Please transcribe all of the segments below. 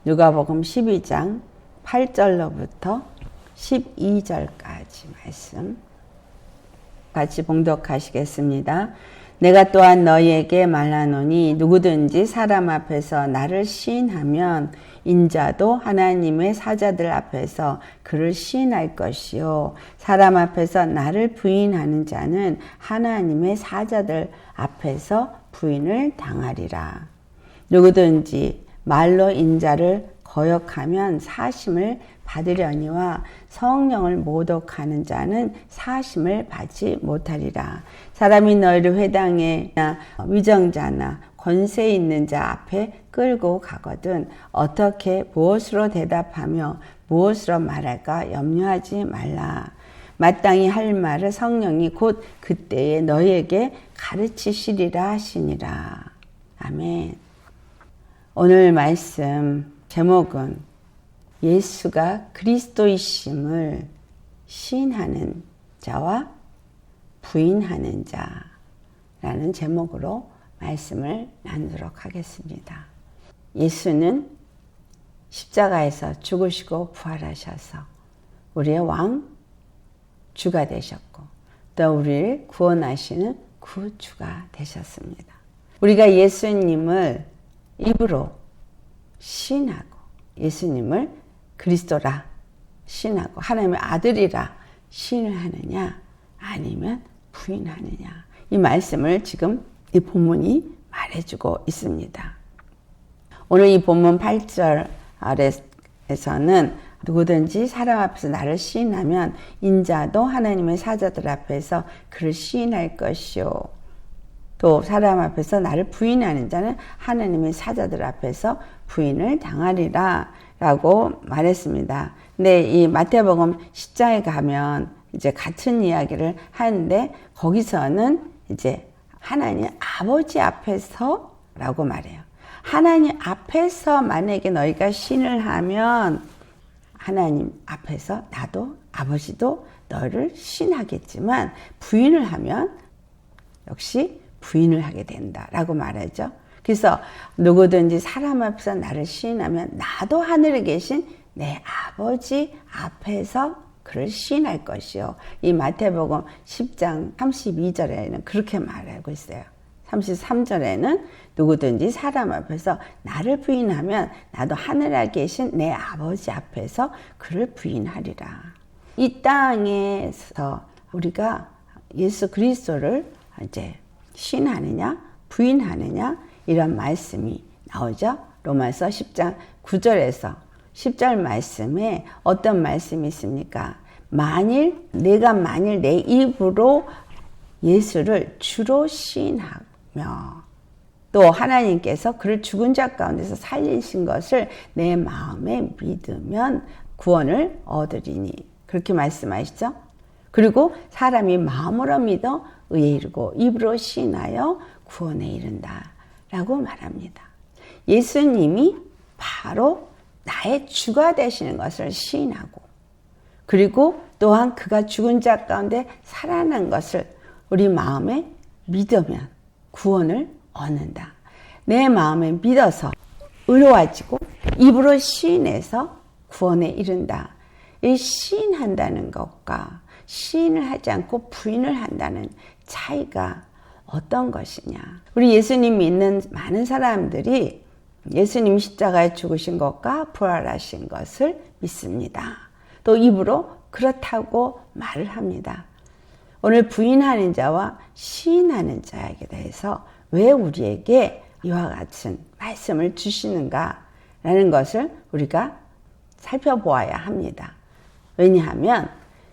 누가복음 12장 8절로부터 12절까지 말씀 같이 봉독하시겠습니다. 내가 또한 너희에게 말하노니 누구든지 사람 앞에서 나를 시인하면 인자도 하나님의 사자들 앞에서 그를 시인할 것이요 사람 앞에서 나를 부인하는 자는 하나님의 사자들 앞에서 부인을 당하리라. 누구든지 말로 인자를 거역하면 사심을 받으려니와 성령을 모독하는 자는 사심을 받지 못하리라. 사람이 너희를 회당에나 위정자나 권세 있는 자 앞에 끌고 가거든 어떻게 무엇으로 대답하며 무엇으로 말할까 염려하지 말라. 마땅히 할 말을 성령이 곧 그때에 너희에게 가르치시리라 하시니라. 아멘. 오늘 말씀 제목은 예수가 그리스도이심을 시인하는 자와 부인하는 자라는 제목으로 말씀을 나누도록 하겠습니다. 예수는 십자가에서 죽으시고 부활하셔서 우리의 왕, 주가 되셨고 또 우리를 구원하시는 구주가 되셨습니다. 우리가 예수님을 입으로 시인하고 예수님을 그리스도라 시인하고 하나님의 아들이라 시인을 하느냐 아니면 부인하느냐 이 말씀을 지금 이 본문이 말해주고 있습니다. 오늘 이 본문 8절 아래에서는 누구든지 사람 앞에서 나를 시인하면 인자도 하나님의 사자들 앞에서 그를 시인할 것이요 또 사람 앞에서 나를 부인하는 자는 하나님의 사자들 앞에서 부인을 당하리라 라고 말했습니다. 근데 이 마태복음 10장에 가면 이제 같은 이야기를 하는데 거기서는 이제 하나님 아버지 앞에서 라고 말해요. 하나님 앞에서 만약에 너희가 신을 하면 하나님 앞에서 나도 아버지도 너를 신하겠지만 부인을 하면 역시 부인을 하게 된다라고 말하죠. 그래서 누구든지 사람 앞에서 나를 시인하면 나도 하늘에 계신 내 아버지 앞에서 그를 시인할 것이요. 이 마태복음 10장 32절에는 그렇게 말하고 있어요. 33절에는 누구든지 사람 앞에서 나를 부인하면 나도 하늘에 계신 내 아버지 앞에서 그를 부인하리라. 이 땅에서 우리가 예수 그리스도를 이제 시인하느냐 부인하느냐 이런 말씀이 나오죠. 로마서 10장 9절에서 10절 말씀에 어떤 말씀이 있습니까? 내가 만일 내 입으로 예수를 주로 시인하며 또 하나님께서 그를 죽은 자 가운데서 살리신 것을 내 마음에 믿으면 구원을 얻으리니 그렇게 말씀하시죠. 그리고 사람이 마음으로 믿어 의에 이르고 입으로 시인하여 구원에 이른다 라고 말합니다. 예수님이 바로 나의 주가 되시는 것을 시인하고 그리고 또한 그가 죽은 자 가운데 살아난 것을 우리 마음에 믿으면 구원을 얻는다. 내 마음에 믿어서 의로워지고 입으로 시인해서 구원에 이른다. 이 시인한다는 것과 시인을 하지 않고 부인을 한다는 차이가 어떤 것이냐. 우리 예수님 믿는 많은 사람들이 예수님 십자가에 죽으신 것과 부활하신 것을 믿습니다. 또 입으로 그렇다고 말을 합니다. 오늘 부인하는 자와 시인하는 자에게 대해서 왜 우리에게 이와 같은 말씀을 주시는가라는 것을 우리가 살펴보아야 합니다. 왜냐하면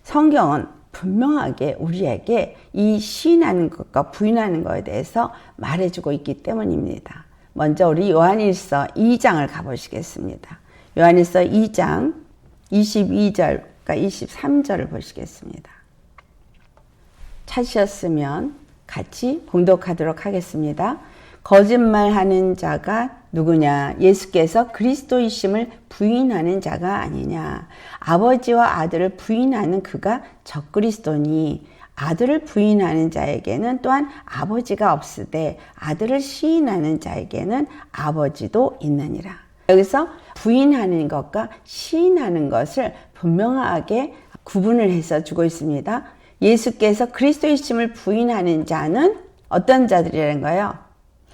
성경은 분명하게 우리에게 이 시인하는 것과 부인하는 것에 대해서 말해주고 있기 때문입니다. 먼저 우리 요한일서 2장을 가보시겠습니다. 요한일서 2장 22절과 23절을 보시겠습니다. 찾으셨으면 같이 봉독하도록 하겠습니다. 거짓말하는 자가 누구냐? 예수께서 그리스도이심을 부인하는 자가 아니냐? 아버지와 아들을 부인하는 그가 적그리스도니 아들을 부인하는 자에게는 또한 아버지가 없으되 아들을 시인하는 자에게는 아버지도 있느니라. 여기서 부인하는 것과 시인하는 것을 분명하게 구분을 해서 주고 있습니다. 예수께서 그리스도이심을 부인하는 자는 어떤 자들이라는 거예요?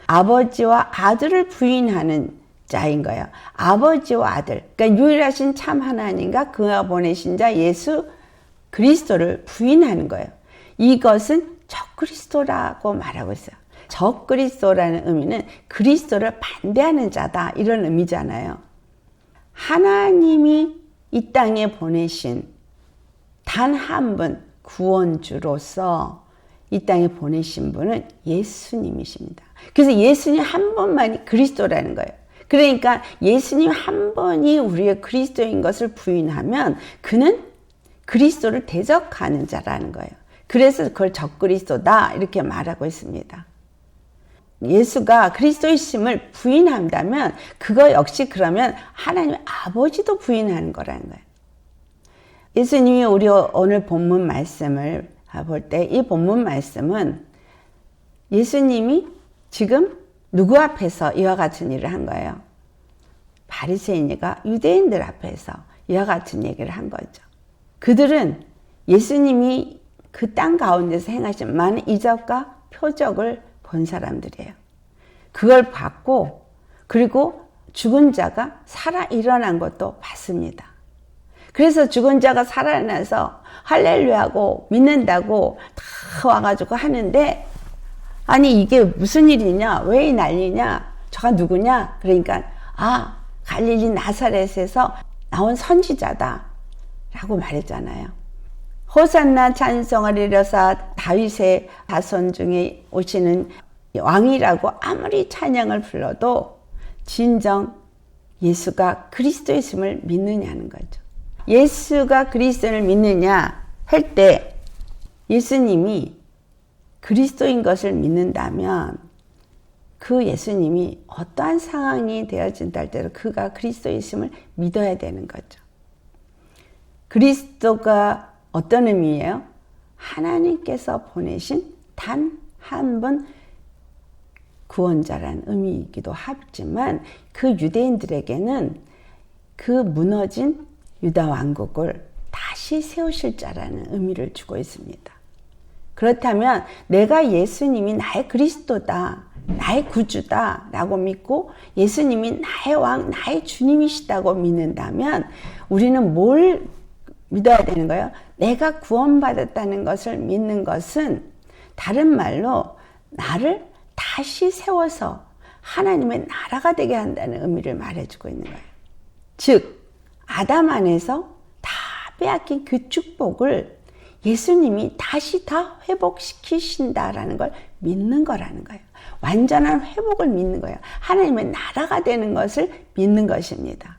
아버지와 아들을 부인하는 자인 거예요. 아버지와 아들, 그러니까 유일하신 참 하나님과 그가 보내신 자 예수 그리스도를 부인하는 거예요. 이것은 적그리스도라고 말하고 있어요. 적그리스도라는 의미는 그리스도를 반대하는 자다, 이런 의미잖아요. 하나님이 이 땅에 보내신 단 한 분 구원주로서 이 땅에 보내신 분은 예수님이십니다. 그래서 예수님 한 분만이 그리스도라는 거예요. 그러니까 예수님 한 분이 우리의 그리스도인 것을 부인하면 그는 그리스도를 대적하는 자라는 거예요. 그래서 그걸 적그리스도다 이렇게 말하고 있습니다. 예수가 그리스도이심을 부인한다면 그거 역시 그러면 하나님 아버지도 부인하는 거라는 거예요. 예수님이 우리 오늘 본문 말씀을 볼 때 이 본문 말씀은 예수님이 지금 누구 앞에서 이와 같은 일을 한 거예요? 바리새인이가 유대인들 앞에서 이와 같은 얘기를 한 거죠. 그들은 예수님이 그 땅 가운데서 행하신 많은 이적과 표적을 본 사람들이에요. 그걸 봤고 그리고 죽은 자가 살아 일어난 것도 봤습니다. 그래서 죽은 자가 살아나서 할렐루야하고 믿는다고 다 와가지고 하는데, 아니 이게 무슨 일이냐, 왜 이 난리냐, 저가 누구냐, 그러니까 갈릴리 나사렛에서 나온 선지자다 라고 말했잖아요. 호산나 찬송하리로사 다윗의 자손 중에 오시는 왕이라고 아무리 찬양을 불러도 진정 예수가 그리스도이심을 믿느냐는 거죠. 예수가 그리스도를 믿느냐 할 때 예수님이 그리스도인 것을 믿는다면 그 예수님이 어떠한 상황이 되어진다 할 때도 그가 그리스도이심을 믿어야 되는 거죠. 그리스도가 어떤 의미예요? 하나님께서 보내신 단 한 분 구원자라는 의미이기도 하지만 그 유대인들에게는 그 무너진 유다 왕국을 다시 세우실 자라는 의미를 주고 있습니다. 그렇다면 내가 예수님이 나의 그리스도다, 나의 구주다 라고 믿고 예수님이 나의 왕, 나의 주님이시다고 믿는다면 우리는 뭘 믿어야 되는 거예요? 내가 구원받았다는 것을 믿는 것은 다른 말로 나를 다시 세워서 하나님의 나라가 되게 한다는 의미를 말해주고 있는 거예요. 즉 아담 안에서 다 빼앗긴 그 축복을 예수님이 다시 다 회복시키신다라는 걸 믿는 거라는 거예요. 완전한 회복을 믿는 거예요. 하나님의 나라가 되는 것을 믿는 것입니다.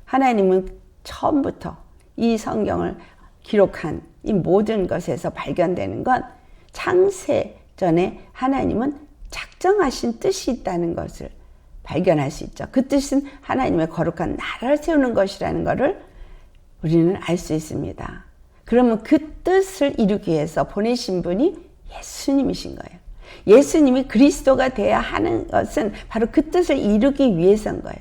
하나님은 처음부터 이 성경을 기록한 이 모든 것에서 발견되는 건 창세 전에 하나님은 작정하신 뜻이 있다는 것을 발견할 수 있죠. 그 뜻은 하나님의 거룩한 나라를 세우는 것이라는 것을 우리는 알 수 있습니다. 그러면 그 뜻을 이루기 위해서 보내신 분이 예수님이신 거예요. 예수님이 그리스도가 되어야 하는 것은 바로 그 뜻을 이루기 위해서인 거예요.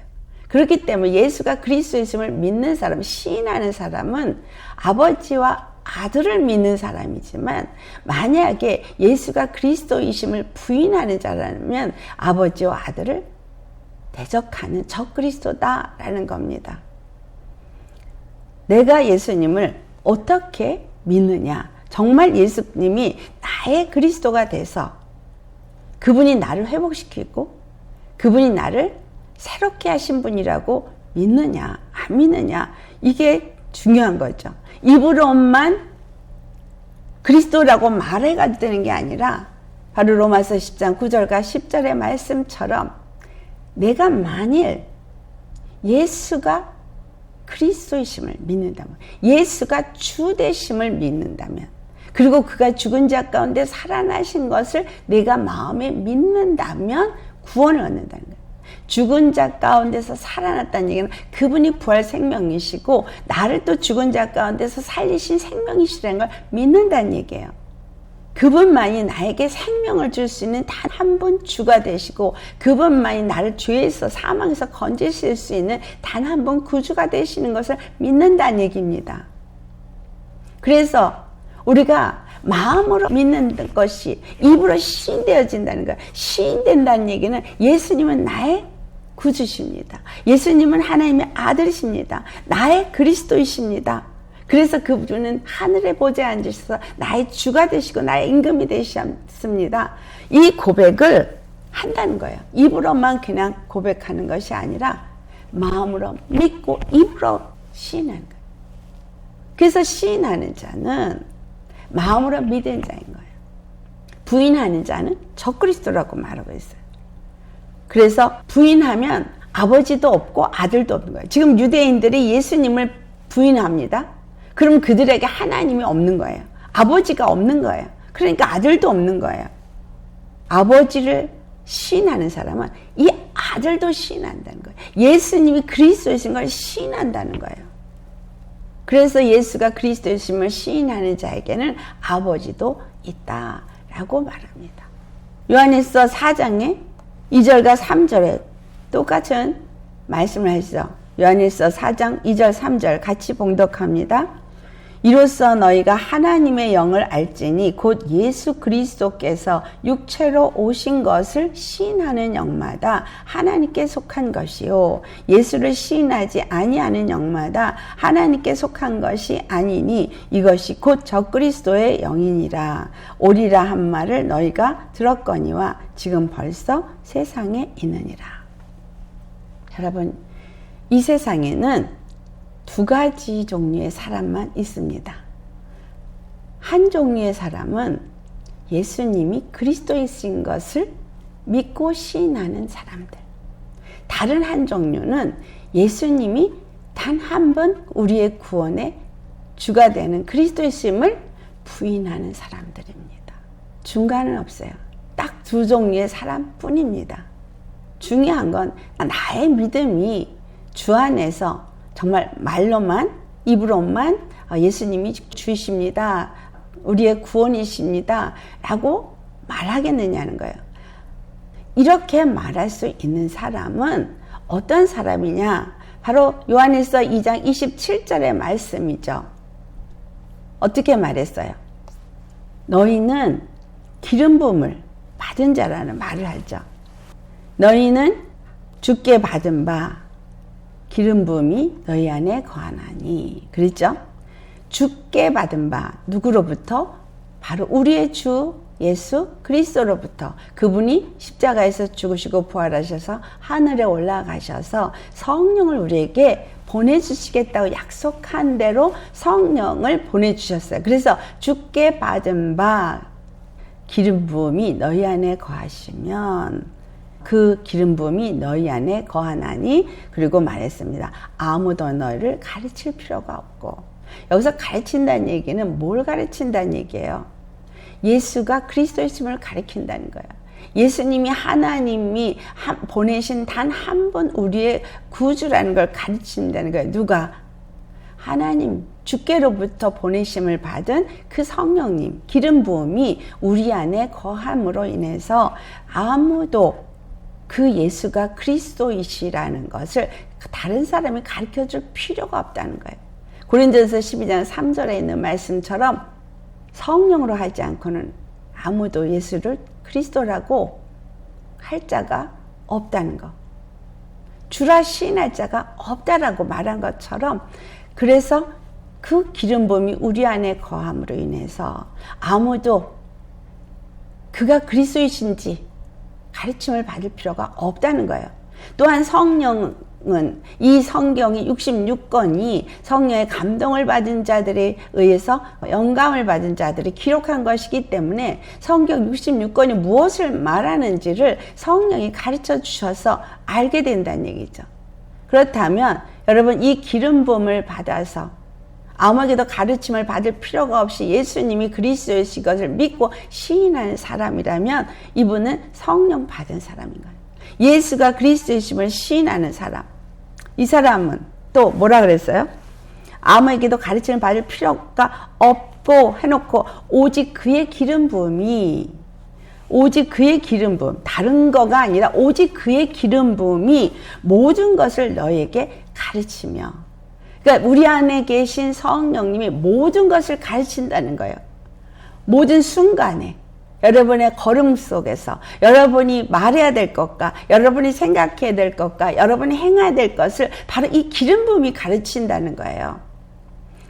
그렇기 때문에 예수가 그리스도이심을 믿는 사람, 시인하는 사람은 아버지와 아들을 믿는 사람이지만 만약에 예수가 그리스도이심을 부인하는 자라면 아버지와 아들을 대적하는 적그리스도다라는 겁니다. 내가 예수님을 어떻게 믿느냐? 정말 예수님이 나의 그리스도가 돼서 그분이 나를 회복시키고 그분이 나를 새롭게 하신 분이라고 믿느냐 안 믿느냐, 이게 중요한 거죠. 입으로만 그리스도라고 말해가도 되는 게 아니라 바로 로마서 10장 9절과 10절의 말씀처럼 내가 만일 예수가 그리스도이심을 믿는다면, 예수가 주 되심을 믿는다면, 그리고 그가 죽은 자 가운데 살아나신 것을 내가 마음에 믿는다면 구원을 얻는다는 거예요. 죽은 자 가운데서 살아났다는 얘기는 그분이 부활 생명이시고 나를 또 죽은 자 가운데서 살리신 생명이시라는 걸 믿는다는 얘기예요. 그분만이 나에게 생명을 줄 수 있는 단 한 분 주가 되시고 그분만이 나를 죄에서 사망에서 건지실 수 있는 단 한 분 구주가 되시는 것을 믿는다는 얘기입니다. 그래서 우리가 마음으로 믿는 것이 입으로 시인되어진다는 거예요. 시인된다는 얘기는 예수님은 나의 구주십니다. 예수님은 하나님의 아들이십니다. 나의 그리스도이십니다. 그래서 그분은 하늘에 보좌에 앉으셔서 나의 주가 되시고 나의 임금이 되셨습니다. 이 고백을 한다는 거예요. 입으로만 그냥 고백하는 것이 아니라 마음으로 믿고 입으로 시인하는 거예요. 그래서 시인하는 자는 마음으로 믿은 자인 거예요. 부인하는 자는 적그리스도라고 말하고 있어요. 그래서 부인하면 아버지도 없고 아들도 없는 거예요. 지금 유대인들이 예수님을 부인합니다. 그럼 그들에게 하나님이 없는 거예요. 아버지가 없는 거예요. 그러니까 아들도 없는 거예요. 아버지를 시인하는 사람은 이 아들도 시인한다는 거예요. 예수님이 그리스도이신 걸 시인한다는 거예요. 그래서 예수가 그리스도이심을 시인하는 자에게는 아버지도 있다라고 말합니다. 요한일서 4장에 2절과 3절에 똑같은 말씀을 하시죠. 요한일서 4장 2절 3절 같이 봉독합니다. 이로써 너희가 하나님의 영을 알지니 곧 예수 그리스도께서 육체로 오신 것을 시인하는 영마다 하나님께 속한 것이요 예수를 시인하지 아니하는 영마다 하나님께 속한 것이 아니니 이것이 곧 적그리스도의 영이니라. 오리라 한 말을 너희가 들었거니와 지금 벌써 세상에 있느니라. 여러분, 이 세상에는 두 가지 종류의 사람만 있습니다. 한 종류의 사람은 예수님이 그리스도이신 것을 믿고 시인하는 사람들. 다른 한 종류는 예수님이 단 한 번 우리의 구원의 주가 되는 그리스도이심을 부인하는 사람들입니다. 중간은 없어요. 딱 두 종류의 사람뿐입니다. 중요한 건 나의 믿음이 주 안에서 정말 말로만 입으로만 예수님이 주이십니다. 우리의 구원이십니다. 라고 말하겠느냐는 거예요. 이렇게 말할 수 있는 사람은 어떤 사람이냐? 바로 요한일서 2장 27절의 말씀이죠. 어떻게 말했어요? 너희는 기름 부음을 받은 자라는 말을 하죠. 너희는 주께 받은 바 기름 부음이 너희 안에 거하나니. 그랬죠? 주께 받은 바 누구로부터? 바로 우리의 주 예수 그리스도로부터. 그분이 십자가에서 죽으시고 부활하셔서 하늘에 올라가셔서 성령을 우리에게 보내주시겠다고 약속한 대로 성령을 보내주셨어요. 그래서 주께 받은 바 기름 부음이 너희 안에 거하시면 그 기름 부음이 너희 안에 거하나니. 그리고 말했습니다. 아무도 너희를 가르칠 필요가 없고. 여기서 가르친다는 얘기는 뭘 가르친다는 얘기예요? 예수가 그리스도이심을 가르친다는 거예요. 예수님이 하나님이 보내신 단 한 분 우리의 구주라는 걸 가르친다는 거예요. 누가? 하나님 주께로부터 보내심을 받은 그 성령님 기름 부음이 우리 안에 거함으로 인해서 아무도 그 예수가 그리스도이시라는 것을 다른 사람이 가르쳐줄 필요가 없다는 거예요. 고린도전서 12장 3절에 있는 말씀처럼 성령으로 하지 않고는 아무도 예수를 그리스도라고 할 자가 없다는 것. 주라 시인할 자가 없다라고 말한 것처럼, 그래서 그 기름 부음이 우리 안에 거함으로 인해서 아무도 그가 그리스도이신지 가르침을 받을 필요가 없다는 거예요. 또한 성령은 이 성경이 66권이 성령의 감동을 받은 자들에 의해서 영감을 받은 자들이 기록한 것이기 때문에 성경 66권이 무엇을 말하는지를 성령이 가르쳐 주셔서 알게 된다는 얘기죠. 그렇다면 여러분, 이 기름 부음을 받아서 아무에게도 가르침을 받을 필요가 없이 예수님이 그리스도이신 것을 믿고 시인하는 사람이라면 이분은 성령 받은 사람인 거예요. 예수가 그리스도이심을 시인하는 사람. 이 사람은 또 뭐라 그랬어요? 아무에게도 가르침을 받을 필요가 해놓고 오직 그의 기름 부음이, 오직 그의 기름 부음, 다른 거가 아니라 오직 그의 기름 부음이 모든 것을 너에게 가르치며, 그러니까 우리 안에 계신 성령님이 모든 것을 가르친다는 거예요. 모든 순간에 여러분의 걸음 속에서 여러분이 말해야 될 것과 여러분이 생각해야 될 것과 여러분이 행해야 될 것을 바로 이 기름 부음이 가르친다는 거예요.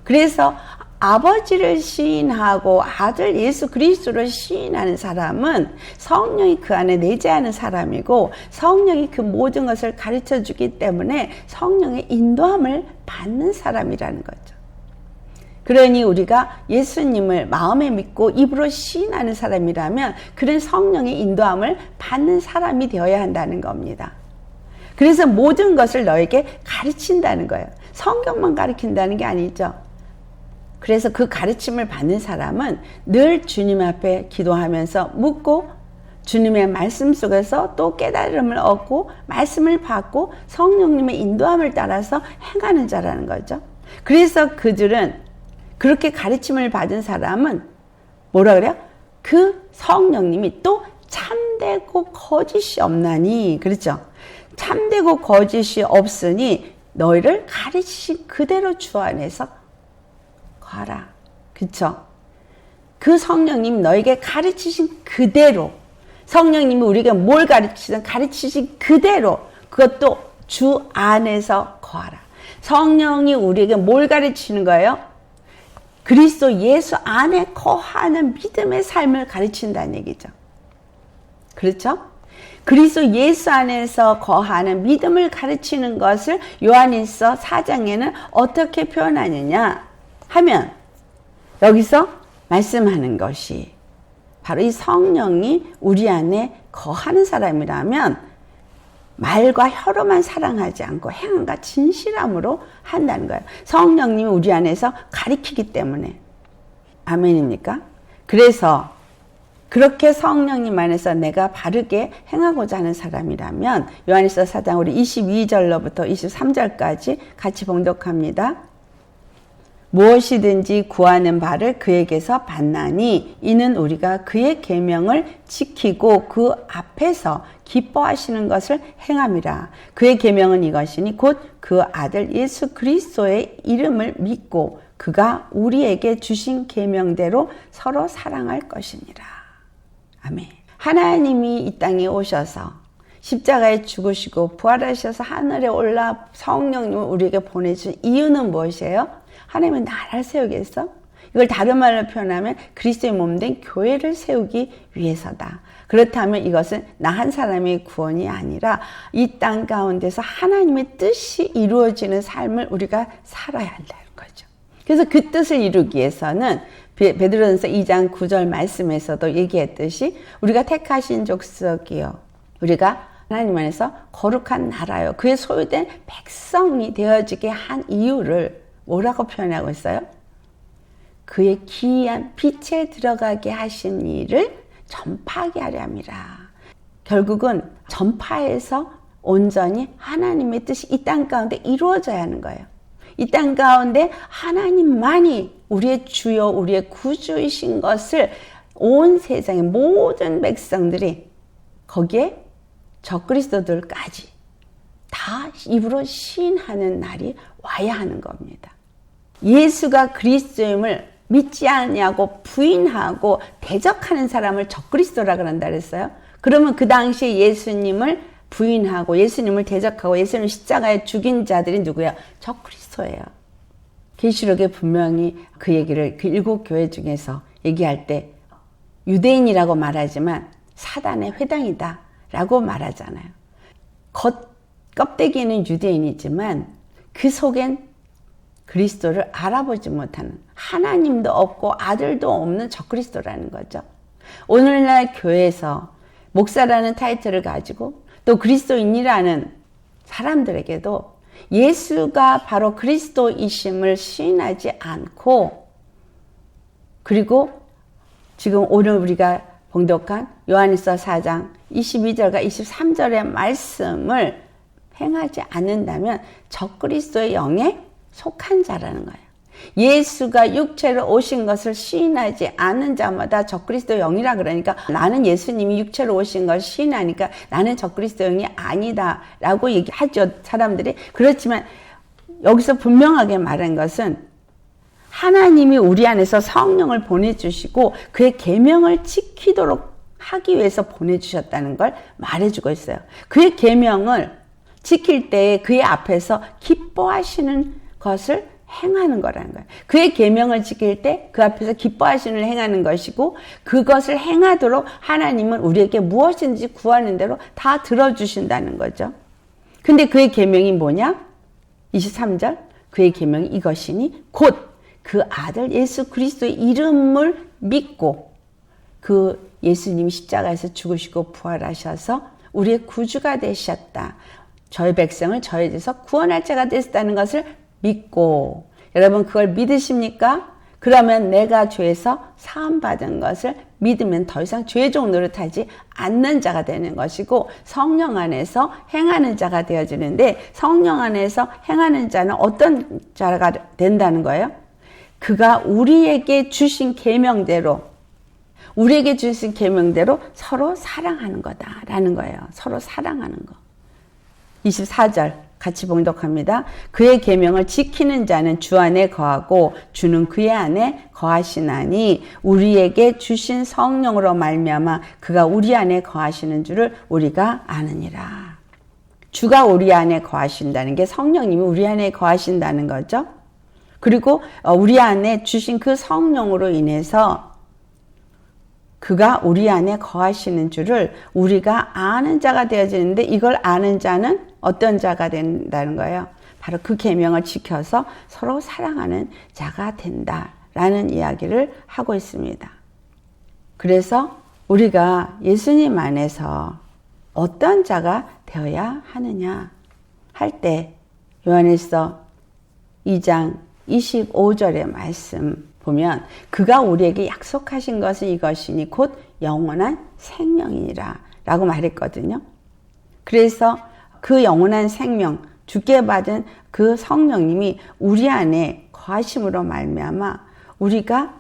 그래서 아버지를 시인하고 아들 예수 그리스도를 시인하는 사람은 성령이 그 안에 내재하는 사람이고, 성령이 그 모든 것을 가르쳐 주기 때문에 성령의 인도함을 받는 사람이라는 거죠. 그러니 우리가 예수님을 마음에 믿고 입으로 시인하는 사람이라면 그런 성령의 인도함을 받는 사람이 되어야 한다는 겁니다. 그래서 모든 것을 너에게 가르친다는 거예요. 성경만 가르친다는 게 아니죠. 그래서 그 가르침을 받는 사람은 늘 주님 앞에 기도하면서 묻고 주님의 말씀 속에서 또 깨달음을 얻고 말씀을 받고 성령님의 인도함을 따라서 행하는 자라는 거죠. 그래서 그들은, 그렇게 가르침을 받은 사람은 뭐라 그래요? 그 성령님이 또 참되고 거짓이 없나니, 그렇죠? 참되고 거짓이 없으니 너희를 가르치신 그대로 주 안에서 거하라. 그렇죠? 그 성령님 너에게 가르치신 그대로, 성령님이 우리에게 뭘 가르치든 가르치신 그대로 그것도 주 안에서 거하라. 성령이 우리에게 뭘 가르치는 거예요? 그리스도 예수 안에 거하는 믿음의 삶을 가르친다는 얘기죠. 그렇죠? 그리스도 예수 안에서 거하는 믿음을 가르치는 것을 요한일서 4장에는 어떻게 표현하느냐 하면, 여기서 말씀하는 것이 바로 이 성령이 우리 안에 거하는 사람이라면 말과 혀로만 사랑하지 않고 행함과 진실함으로 한다는 거예요. 성령님이 우리 안에서 가르치기 때문에. 아멘입니까? 그래서 그렇게 성령님 안에서 내가 바르게 행하고자 하는 사람이라면 요한일서 4장 우리 22절로부터 23절까지 같이 봉독합니다. 무엇이든지 구하는 바를 그에게서 받나니 이는 우리가 그의 계명을 지키고 그 앞에서 기뻐하시는 것을 행함이라. 그의 계명은 이것이니 곧 그 아들 예수 그리스도의 이름을 믿고 그가 우리에게 주신 계명대로 서로 사랑할 것이니라. 아멘. 하나님이 이 땅에 오셔서 십자가에 죽으시고 부활하셔서 하늘에 올라 성령님을 우리에게 보내준 이유는 무엇이에요? 하나님은 나를 세우겠어? 이걸 다른 말로 표현하면 그리스도의 몸된 교회를 세우기 위해서다. 그렇다면 이것은 나 한 사람의 구원이 아니라 이 땅 가운데서 하나님의 뜻이 이루어지는 삶을 우리가 살아야 한다는 거죠. 그래서 그 뜻을 이루기 위해서는 베드로전서 2장 9절 말씀에서도 얘기했듯이 우리가 택하신 족속이요, 우리가 하나님 안에서 거룩한 나라요, 그의 소유된 백성이 되어지게 한 이유를 뭐라고 표현하고 있어요? 그의 기이한 빛에 들어가게 하신 일을 전파하게 하려 함이라. 결국은 전파해서 온전히 하나님의 뜻이 이 땅 가운데 이루어져야 하는 거예요. 이 땅 가운데 하나님만이 우리의 주요, 우리의 구주이신 것을 온 세상의 모든 백성들이, 거기에 적그리스도들까지 다 입으로 시인하는 날이 와야 하는 겁니다. 예수가 그리스도임을 믿지 않냐고 부인하고 대적하는 사람을 적그리스도라 그런다 그랬어요. 그러면 그 당시에 예수님을 부인하고 예수님을 대적하고 예수님을 십자가에 죽인 자들이 누구예요? 적그리스도예요. 계시록에 분명히 그 얘기를 그 7교회 중에서 얘기할 때 유대인이라고 말하지만 사단의 회당이다 라고 말하잖아요. 껍데기는 유대인이지만 그 속엔 그리스도를 알아보지 못하는, 하나님도 없고 아들도 없는 적그리스도라는 거죠. 오늘날 교회에서 목사라는 타이틀을 가지고 또 그리스도인이라는 사람들에게도 예수가 바로 그리스도이심을 시인하지 않고, 그리고 지금 오늘 우리가 봉독한 요한일서 4장 22절과 23절의 말씀을 행하지 않는다면 적그리스도의 영에 속한 자라는 거예요. 예수가 육체로 오신 것을 시인하지 않는 자마다 적그리스도 영이라 그러니까 나는 예수님이 육체로 오신 걸 시인하니까 나는 적그리스도 영이 아니다 라고 얘기하죠, 사람들이. 그렇지만 여기서 분명하게 말한 것은 하나님이 우리 안에서 성령을 보내주시고 그의 계명을 지키도록 하기 위해서 보내주셨다는 걸 말해주고 있어요. 그의 계명을 지킬 때에 그의 앞에서 기뻐하시는 것을 행하는 거라는 거예요. 그의 계명을 지킬 때 그 앞에서 기뻐하시는 행하는 것이고 그것을 행하도록 하나님은 우리에게 무엇인지 구하는 대로 다 들어주신다는 거죠. 근데 그의 계명이 뭐냐? 23절 그의 계명이 이것이니 곧 그 아들 예수 그리스도의 이름을 믿고 그 예수님이 십자가에서 죽으시고 부활하셔서 우리의 구주가 되셨다. 저의 백성을 저의 죄에서 구원할 자가 되셨다는 것을 믿고, 여러분 그걸 믿으십니까? 그러면 내가 죄에서 사함받은 것을 믿으면 더 이상 죄종 노릇하지 않는 자가 되는 것이고 성령 안에서 행하는 자가 되어지는데, 성령 안에서 행하는 자는 어떤 자가 된다는 거예요? 그가 우리에게 주신 계명대로 서로 사랑하는 거다라는 거예요. 서로 사랑하는 거. 24절 같이 봉독합니다. 그의 계명을 지키는 자는 주 안에 거하고 주는 그의 안에 거하시나니 우리에게 주신 성령으로 말미암아 그가 우리 안에 거하시는 줄을 우리가 아느니라. 주가 우리 안에 거하신다는 게 성령님이 우리 안에 거하신다는 거죠. 그리고 우리 안에 주신 그 성령으로 인해서 그가 우리 안에 거하시는 줄을 우리가 아는 자가 되어지는데, 이걸 아는 자는 어떤 자가 된다는 거예요? 바로 그 계명을 지켜서 서로 사랑하는 자가 된다라는 이야기를 하고 있습니다. 그래서 우리가 예수님 안에서 어떤 자가 되어야 하느냐 할 때 요한일서 2장 25절의 말씀 보면 그가 우리에게 약속하신 것은 이것이니 곧 영원한 생명이니라 라고 말했거든요. 그래서 그 영원한 생명, 주께 받은 그 성령님이 우리 안에 거하심으로 말미암아 우리가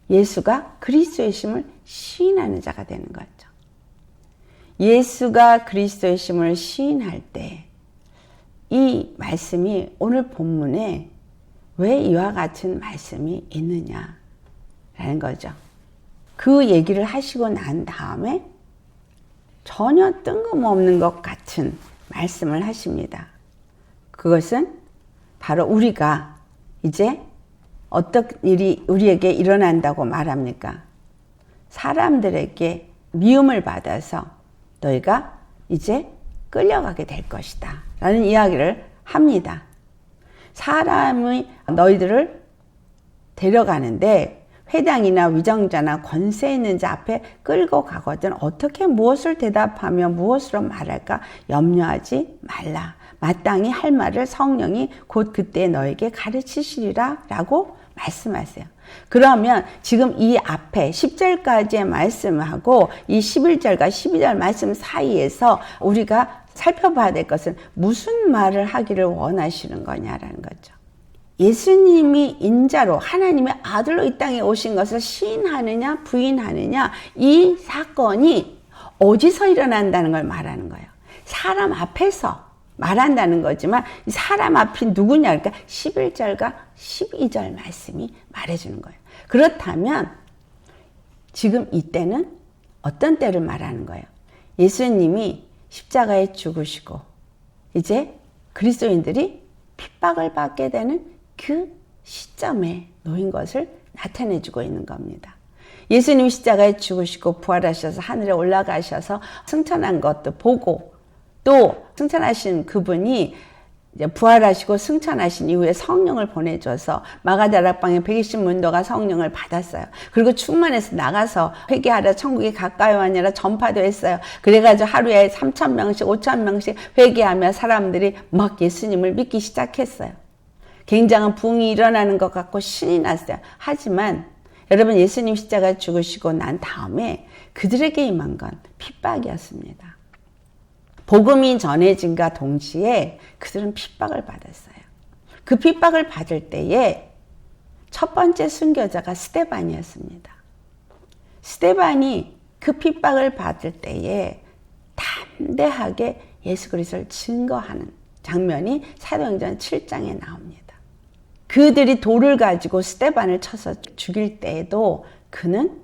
예수가 그리스도의 심을 시인하는 자가 되는 거죠. 예수가 그리스도의 심을 시인할 때 이 말씀이 오늘 본문에 왜 이와 같은 말씀이 있느냐라는 거죠. 그 얘기를 하시고 난 다음에 전혀 뜬금없는 것 같은 말씀을 하십니다. 그것은 바로 우리가 이제 어떤 일이 우리에게 일어난다고 말합니까? 사람들에게 미움을 받아서 너희가 이제 끌려가게 될 것이다 라는 이야기를 합니다. 사람이 너희들을 데려가는데 회당이나 위정자나 권세 있는 자 앞에 끌고 가거든 어떻게 무엇을 대답하며 무엇으로 말할까 염려하지 말라. 마땅히 할 말을 성령이 곧 그때 너에게 가르치시리라 라고 말씀하세요. 그러면 지금 이 앞에 10절까지의 말씀하고 이 11절과 12절 말씀 사이에서 우리가 살펴봐야 될 것은 무슨 말을 하기를 원하시는 거냐라는 거죠. 예수님이 인자로 하나님의 아들로 이 땅에 오신 것을 시인하느냐 부인하느냐, 이 사건이 어디서 일어난다는 걸 말하는 거예요. 사람 앞에서 말한다는 거지만 사람 앞이 누구냐, 그러니까 11절과 12절 말씀이 말해주는 거예요. 그렇다면 지금 이때는 어떤 때를 말하는 거예요? 예수님이 십자가에 죽으시고 이제 그리스도인들이 핍박을 받게 되는 그 시점에 놓인 것을 나타내주고 있는 겁니다. 예수님이 십자가에 죽으시고 부활하셔서 하늘에 올라가셔서 승천한 것도 보고, 또 승천하신 그분이 이제 부활하시고 승천하신 이후에 성령을 보내줘서 마가다락방에 120문도가 성령을 받았어요. 그리고 충만해서 나가서 회개하라 천국이 가까이 왔느라 전파도 했어요. 그래가지고 하루에 3,000명씩 5,000명씩 회개하며 사람들이 막 예수님을 믿기 시작했어요. 굉장한 부흥이 일어나는 것 같고 신이 났어요. 하지만 여러분, 예수님 십자가에 죽으시고 난 다음에 그들에게 임한 건 핍박이었습니다. 복음이 전해진과 동시에 그들은 핍박을 받았어요. 그 핍박을 받을 때에 첫 번째 순교자가 스데반이었습니다. 스데반이 그 핍박을 받을 때에 담대하게 예수 그리스도를 증거하는 장면이 사도행전 7장에 나옵니다. 그들이 돌을 가지고 스데반을 쳐서 죽일 때에도 그는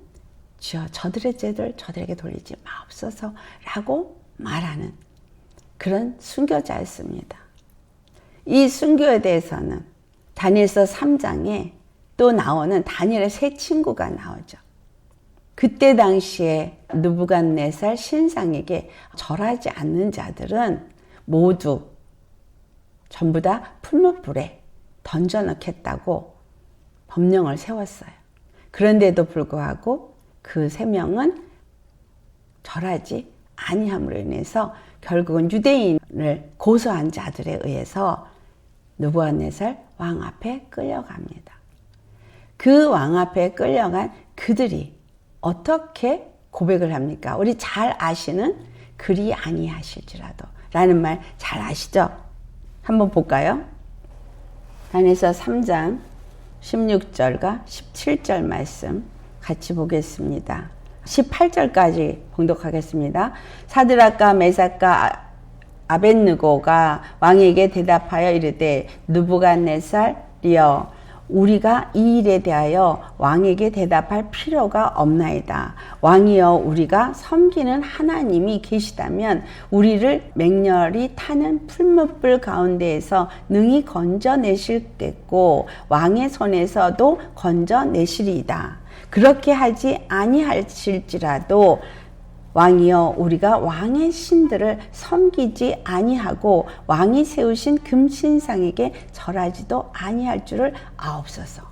주여 저들의 죄를 저들에게 돌리지 마옵소서 라고 말하는 그런 순교자였습니다. 이 순교에 대해서는 다니엘서 3장에 또 나오는 다니엘의 세 친구가 나오죠. 그때 당시에 느부갓네살 신상에게 절하지 않는 자들은 모두 전부 다 풀무불에 던져넣겠다고 법령을 세웠어요. 그런데도 불구하고 그 세 명은 절하지 아니함으로 인해서 결국은 유대인을 고소한 자들에 의해서 느부갓네살 왕 앞에 끌려갑니다. 그 왕 앞에 끌려간 그들이 어떻게 고백을 합니까? 우리 잘 아시는 그리 아니하실지라도 라는 말 잘 아시죠? 한번 볼까요? 다니엘서 3장 16절과 17절 말씀 같이 보겠습니다. 18절까지 봉독하겠습니다. 사드락과 메삭과 아벳느고가 왕에게 대답하여 이르되 느부갓네살이여 우리가 이 일에 대하여 왕에게 대답할 필요가 없나이다. 왕이여 우리가 섬기는 하나님이 계시다면 우리를 맹렬히 타는 풀무불 가운데에서 능히 건져내실겠고 왕의 손에서도 건져내시리이다. 그렇게 하지 아니하실지라도 왕이여 우리가 왕의 신들을 섬기지 아니하고 왕이 세우신 금신상에게 절하지도 아니할 줄을 아옵소서.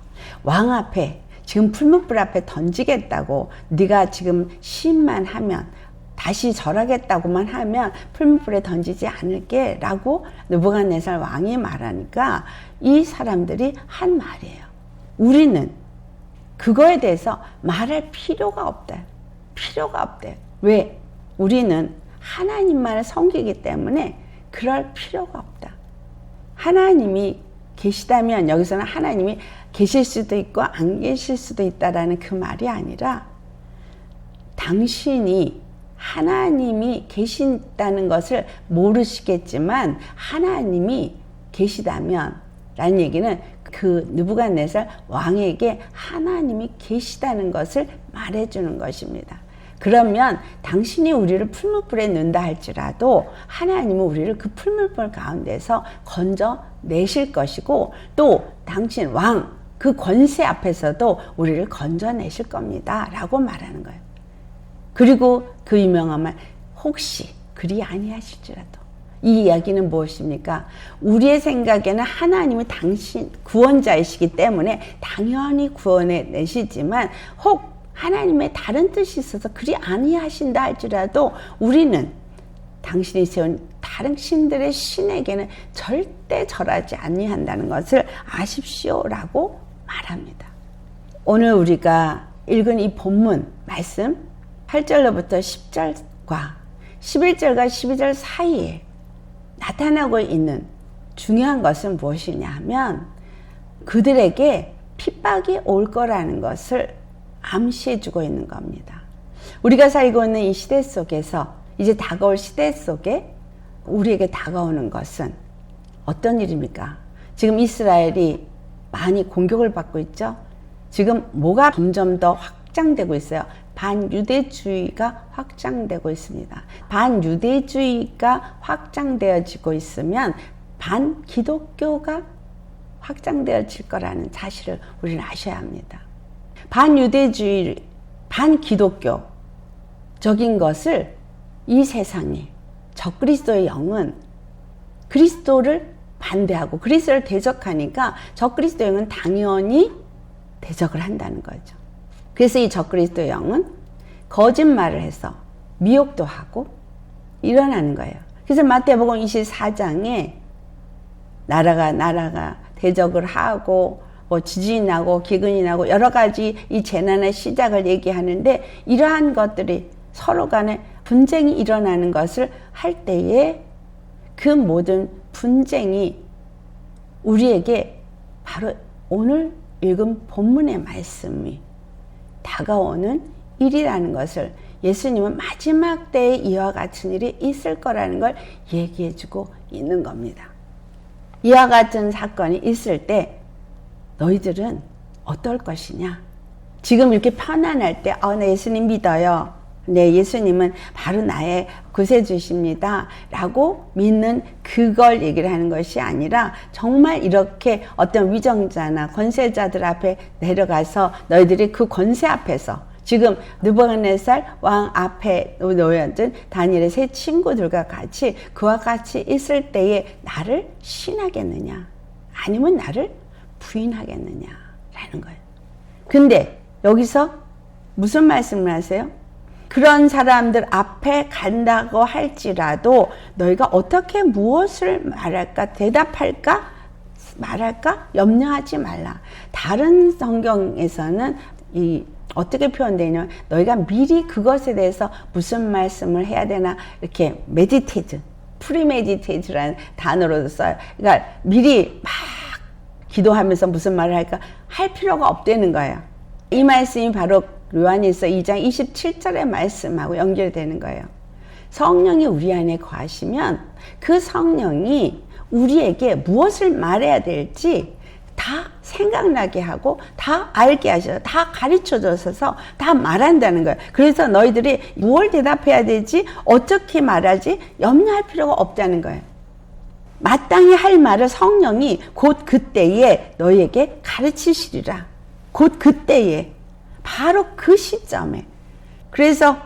왕 앞에 지금 풀무불 앞에 던지겠다고 네가 지금 시인만 하면 다시 절하겠다고만 하면 풀무불에 던지지 않을게 라고 느부갓네살 왕이 말하니까 이 사람들이 한 말이에요. 우리는 그거에 대해서 말할 필요가 없다. 필요가 없대. 왜? 우리는 하나님만을 섬기기 때문에 그럴 필요가 없다. 하나님이 계시다면 여기서는 하나님이 계실 수도 있고 안 계실 수도 있다라는 그 말이 아니라 당신이 하나님이 계신다는 것을 모르시겠지만 하나님이 계시다면 라는 얘기는 그 느부갓네살 왕에게 하나님이 계시다는 것을 말해주는 것입니다. 그러면 당신이 우리를 풀무불에 넣는다 할지라도 하나님은 우리를 그 풀무불 가운데서 건져내실 것이고 또 당신 왕 그 권세 앞에서도 우리를 건져내실 겁니다 라고 말하는 거예요. 그리고 그 유명한 말 혹시 그리 아니하실지라도 이 이야기는 무엇입니까? 우리의 생각에는 하나님은 당신 구원자이시기 때문에 당연히 구원해 내시지만 혹 하나님의 다른 뜻이 있어서 그리 아니하신다 할지라도 우리는 당신이 세운 다른 신들의 신에게는 절대 절하지 아니한다는 것을 아십시오라고 말합니다. 오늘 우리가 읽은 이 본문 말씀 8절로부터 10절과 11절과 12절 사이에 나타나고 있는 중요한 것은 무엇이냐 하면 그들에게 핍박이 올 거라는 것을 암시해 주고 있는 겁니다. 우리가 살고 있는 이 시대 속에서 이제 다가올 시대 속에 우리에게 다가오는 것은 어떤 일입니까? 지금 이스라엘이 많이 공격을 받고 있죠. 지금 뭐가 점점 더 확장되고 있어요. 반유대주의가 확장되고 있습니다. 반유대주의가 확장되어지고 있으면 반기독교가 확장되어질 거라는 사실을 우리는 아셔야 합니다. 반유대주의, 반기독교적인 것을 이 세상에 적그리스도의 영은 그리스도를 반대하고 그리스도를 대적하니까 적그리스도의 영은 당연히 대적을 한다는 거죠. 그래서 이 적그리스도의 영은 거짓말을 해서 미혹도 하고 일어나는 거예요. 그래서 마태복음 24장에 나라가 대적을 하고 뭐 지진이 나고 기근이 나고 여러 가지 이 재난의 시작을 얘기하는데 이러한 것들이 서로 간에 분쟁이 일어나는 것을 할 때에 그 모든 분쟁이 우리에게 바로 오늘 읽은 본문의 말씀이 다가오는 일이라는 것을 예수님은 마지막 때에 이와 같은 일이 있을 거라는 걸 얘기해주고 있는 겁니다. 이와 같은 사건이 있을 때 너희들은 어떨 것이냐? 지금 이렇게 편안할 때 나 예수님 믿어요. 네, 예수님은 바로 나의 구세주십니다 라고 믿는 그걸 얘기를 하는 것이 아니라 정말 이렇게 어떤 위정자나 권세자들 앞에 내려가서 너희들이 그 권세 앞에서 지금 느부갓네살 왕 앞에 놓여진 다니엘의 세 친구들과 같이 그와 같이 있을 때에 나를 신하겠느냐 아니면 나를 부인하겠느냐라는 거예요. 근데 여기서 무슨 말씀을 하세요? 그런 사람들 앞에 간다고 할지라도 너희가 어떻게 무엇을 말할까 대답할까 말할까 염려하지 말라. 다른 성경에서는 어떻게 표현되냐면 너희가 미리 그것에 대해서 무슨 말씀을 해야 되나 이렇게 메디테이트, 프리메디테이트라는 단어로도 써요. 그러니까 미리 막 기도하면서 무슨 말을 할까 할 필요가 없다는 거예요. 이 말씀이 바로 요한일서 2장 27절의 말씀하고 연결되는 거예요. 성령이 우리 안에 거하시면 그 성령이 우리에게 무엇을 말해야 될지 다 생각나게 하고 다 알게 하셔서 다 가르쳐 줘서 다 말한다는 거예요. 그래서 너희들이 무엇을 대답해야 되지 어떻게 말하지 염려할 필요가 없다는 거예요. 마땅히 할 말을 성령이 곧 그때에 너희에게 가르치시리라. 곧 그때에 바로 그 시점에. 그래서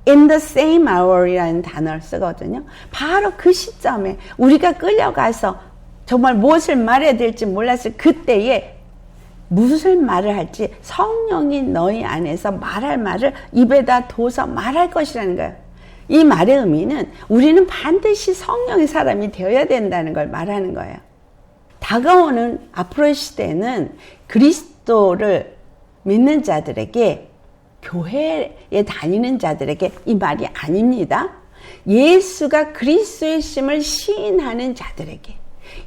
in the same hour이라는 단어를 쓰거든요. 바로 그 시점에 우리가 끌려가서 정말 무엇을 말해야 될지 몰랐을 그때에 무엇을 말을 할지 성령이 너희 안에서 말할 말을 입에다 둬서 말할 것이라는 거예요. 이 말의 의미는 우리는 반드시 성령의 사람이 되어야 된다는 걸 말하는 거예요. 다가오는 앞으로의 시대는 그리스도를 믿는 자들에게 교회에 다니는 자들에게 이 말이 아닙니다. 예수가 그리스도의 심을 시인하는 자들에게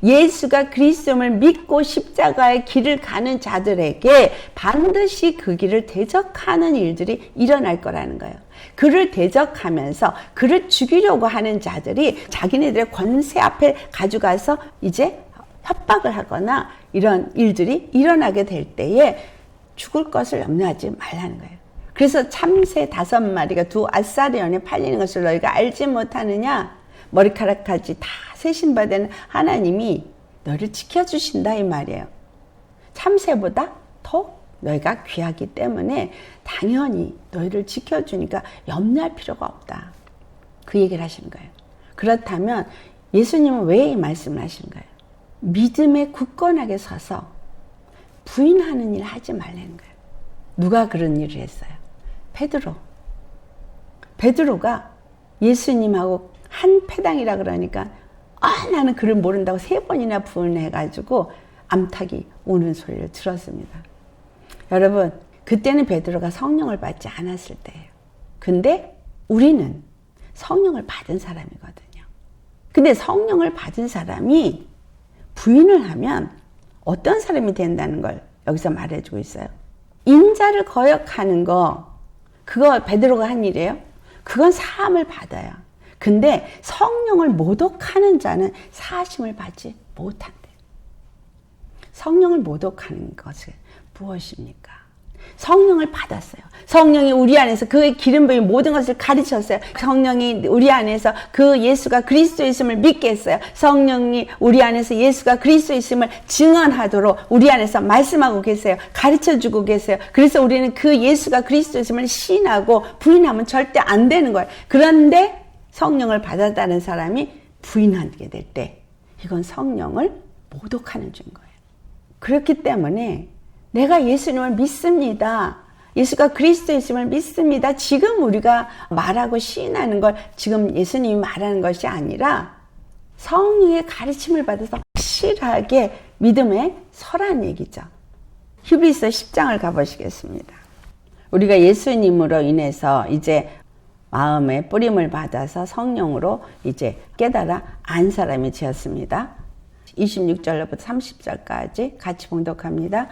예수가 그리스도를 믿고 십자가의 길을 가는 자들에게 반드시 그 길을 대적하는 일들이 일어날 거라는 거예요. 그를 대적하면서 그를 죽이려고 하는 자들이 자기네들의 권세 앞에 가져가서 이제 협박을 하거나 이런 일들이 일어나게 될 때에 죽을 것을 염려하지 말라는 거예요. 그래서 참새 5마리가 두 아사리온에 팔리는 것을 너희가 알지 못하느냐? 머리카락까지 다 세신 바 된 하나님이 너희를 지켜주신다 이 말이에요. 참새보다 더 너희가 귀하기 때문에 당연히 너희를 지켜주니까 염려할 필요가 없다. 그 얘기를 하시는 거예요. 그렇다면 예수님은 왜 이 말씀을 하시는 거예요? 믿음에 굳건하게 서서 부인하는 일 하지 말라는 거예요. 누가 그런 일을 했어요? 베드로가 예수님하고 한 패당이라 그러니까 나는 그를 모른다고 3번이나 부인해가지고 암탉이 우는 소리를 들었습니다. 여러분 그때는 베드로가 성령을 받지 않았을 때예요. 근데 우리는 성령을 받은 사람이거든요. 근데 성령을 받은 사람이 부인을 하면 어떤 사람이 된다는 걸 여기서 말해주고 있어요. 인자를 거역하는 거 그거 베드로가 한 일이에요. 그건 사함을 받아요. 근데 성령을 모독하는 자는 사하심을 받지 못한대. 성령을 모독하는 것은 무엇입니까? 성령을 받았어요. 성령이 우리 안에서 그의 기름 부음이 모든 것을 가르쳤어요. 성령이 우리 안에서 그 예수가 그리스도 있음을 믿게 했어요. 성령이 우리 안에서 예수가 그리스도 있음을 증언하도록 우리 안에서 말씀하고 계세요. 가르쳐주고 계세요. 그래서 우리는 그 예수가 그리스도 있음을 시인하고 부인하면 절대 안 되는 거예요. 그런데 성령을 받았다는 사람이 부인하게 될 때 이건 성령을 모독하는 죄인 거예요. 그렇기 때문에 내가 예수님을 믿습니다. 예수가 그리스도 있음을 믿습니다. 지금 우리가 말하고 시인하는 걸 지금 예수님이 말하는 것이 아니라 성령의 가르침을 받아서 확실하게 믿음에 서라는 얘기죠. 히브리서 10장을 가보시겠습니다. 우리가 예수님으로 인해서 이제 마음에 뿌림을 받아서 성령으로 이제 깨달아 안 사람이 되었습니다. 26절부터 30절까지 같이 봉독합니다.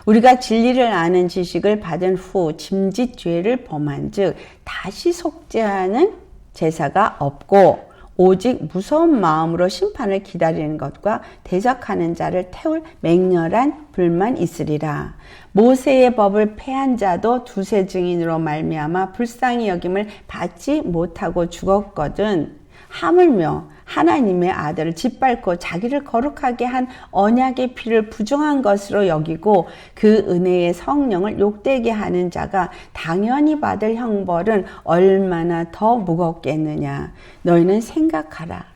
우리가 진리를 아는 지식을 받은 후 짐짓 죄를 범한 즉 다시 속죄하는 제사가 없고 오직 무서운 마음으로 심판을 기다리는 것과 대적하는 자를 태울 맹렬한 불만 있으리라. 모세의 법을 폐한 자도 두세 증인으로 말미암아 불쌍히 여김을 받지 못하고 죽었거든. 하물며 하나님의 아들을 짓밟고 자기를 거룩하게 한 언약의 피를 부정한 것으로 여기고 그 은혜의 성령을 욕되게 하는 자가 당연히 받을 형벌은 얼마나 더 무겁겠느냐. 너희는 생각하라.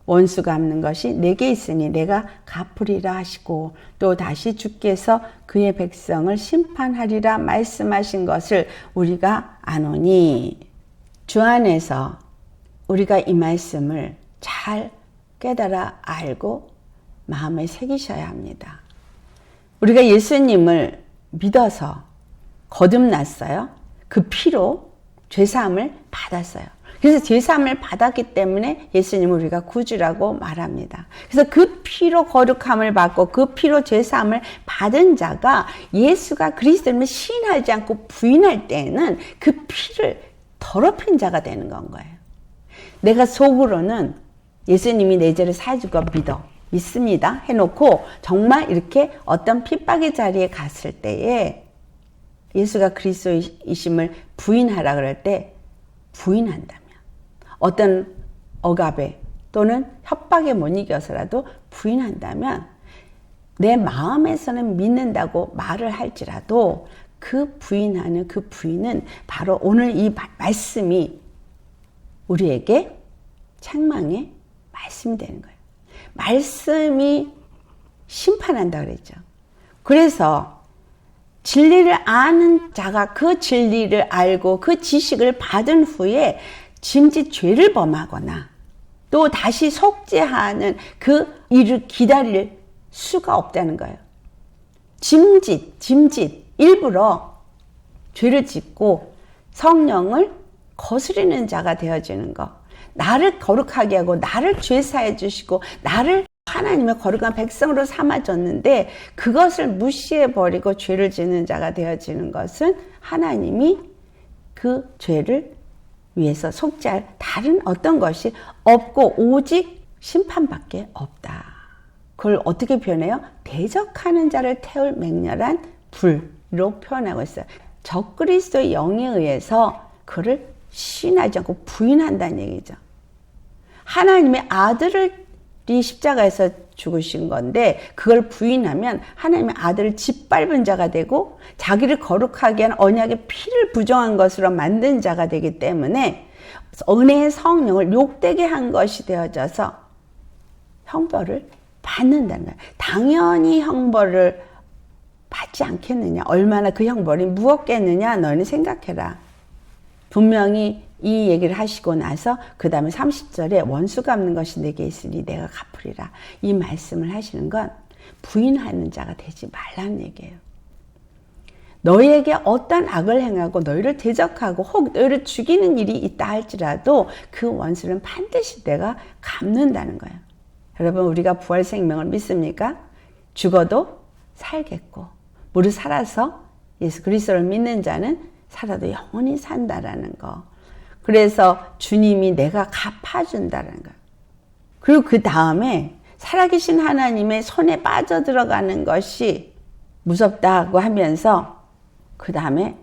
원수 갚는 것이 내게 있으니 내가 갚으리라 하시고 또 다시 주께서 그의 백성을 심판하리라 말씀하신 것을 우리가 아노니. 주 안에서 우리가 이 말씀을 잘 깨달아 알고 마음에 새기셔야 합니다. 우리가 예수님을 믿어서 거듭났어요. 그 피로 죄사함을 받았어요. 그래서 죄사함을 받았기 때문에 예수님을 우리가 구주라고 말합니다. 그래서 그 피로 거룩함을 받고 그 피로 죄사함을 받은 자가 예수가 그리스도를 시인하지 않고 부인할 때에는 그 피를 더럽힌 자가 되는 건 거예요. 내가 속으로는 예수님이 내 죄를 사주고 믿습니다 해놓고 정말 이렇게 어떤 핍박의 자리에 갔을 때에 예수가 그리스도이심을 부인하라 그럴 때 부인한다면 어떤 억압에 또는 협박에 못 이겨서라도 부인한다면 내 마음에서는 믿는다고 말을 할지라도 그 부인하는 그 부인은 바로 오늘 이 말씀이 우리에게 책망의 말씀이 되는 거예요. 말씀이 심판한다 그랬죠. 그래서 진리를 아는 자가 그 진리를 알고 그 지식을 받은 후에 짐짓 죄를 범하거나 또 다시 속죄하는 그 일을 기다릴 수가 없다는 거예요. 짐짓 일부러 죄를 짓고 성령을 거스르는 자가 되어지는 것. 나를 거룩하게 하고 나를 죄사해 주시고 나를 하나님의 거룩한 백성으로 삼아줬는데 그것을 무시해버리고 죄를 짓는 자가 되어지는 것은 하나님이 그 죄를 위해서 속죄할 다른 어떤 것이 없고 오직 심판밖에 없다. 그걸 어떻게 표현해요? 대적하는 자를 태울 맹렬한 불로 표현하고 있어요. 적그리스도의 영에 의해서 그를 시인하지 않고 부인한다는 얘기죠. 하나님의 아들이 십자가에서 죽으신 건데 그걸 부인하면 하나님의 아들을 짓밟은 자가 되고 자기를 거룩하게 한 언약의 피를 부정한 것으로 만든 자가 되기 때문에 은혜의 성령을 욕되게 한 것이 되어져서 형벌을 받는다는 거예요. 당연히 형벌을 받지 않겠느냐. 얼마나 그 형벌이 무겁겠느냐. 너희는 생각해라. 분명히 이 얘기를 하시고 나서 그 다음에 30절에 원수 갚는 것이 내게 있으니 내가 갚으리라. 이 말씀을 하시는 건 부인하는 자가 되지 말라는 얘기예요. 너희에게 어떤 악을 행하고 너희를 대적하고 혹 너희를 죽이는 일이 있다 할지라도 그 원수는 반드시 내가 갚는다는 거예요. 여러분 우리가 부활 생명을 믿습니까? 죽어도 살겠고 무릇 살아서 예수 그리스도를 믿는 자는 살아도 영원히 산다라는 거. 그래서 주님이 내가 갚아준다는 거. 그리고 그 다음에 살아계신 하나님의 손에 빠져들어가는 것이 무섭다고 하면서 그 다음에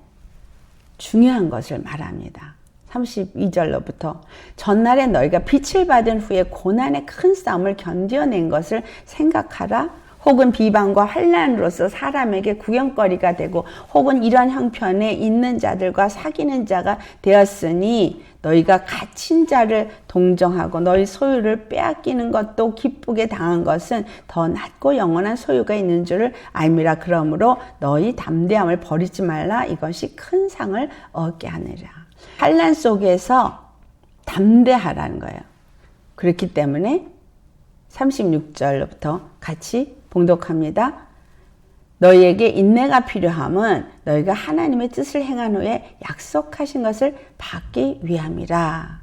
중요한 것을 말합니다. 32절로부터 전날에 너희가 빛을 받은 후에 고난의 큰 싸움을 견뎌낸 것을 생각하라. 혹은 비방과 환난으로서 사람에게 구경거리가 되고 혹은 이런 형편에 있는 자들과 사귀는 자가 되었으니 너희가 갇힌 자를 동정하고 너희 소유를 빼앗기는 것도 기쁘게 당한 것은 더 낫고 영원한 소유가 있는 줄을 알미라. 그러므로 너희 담대함을 버리지 말라. 이것이 큰 상을 얻게 하느라. 환난 속에서 담대하라는 거예요. 그렇기 때문에 36절부터 같이 봉독합니다. 너희에게 인내가 필요함은 너희가 하나님의 뜻을 행한 후에 약속하신 것을 받기 위함이라.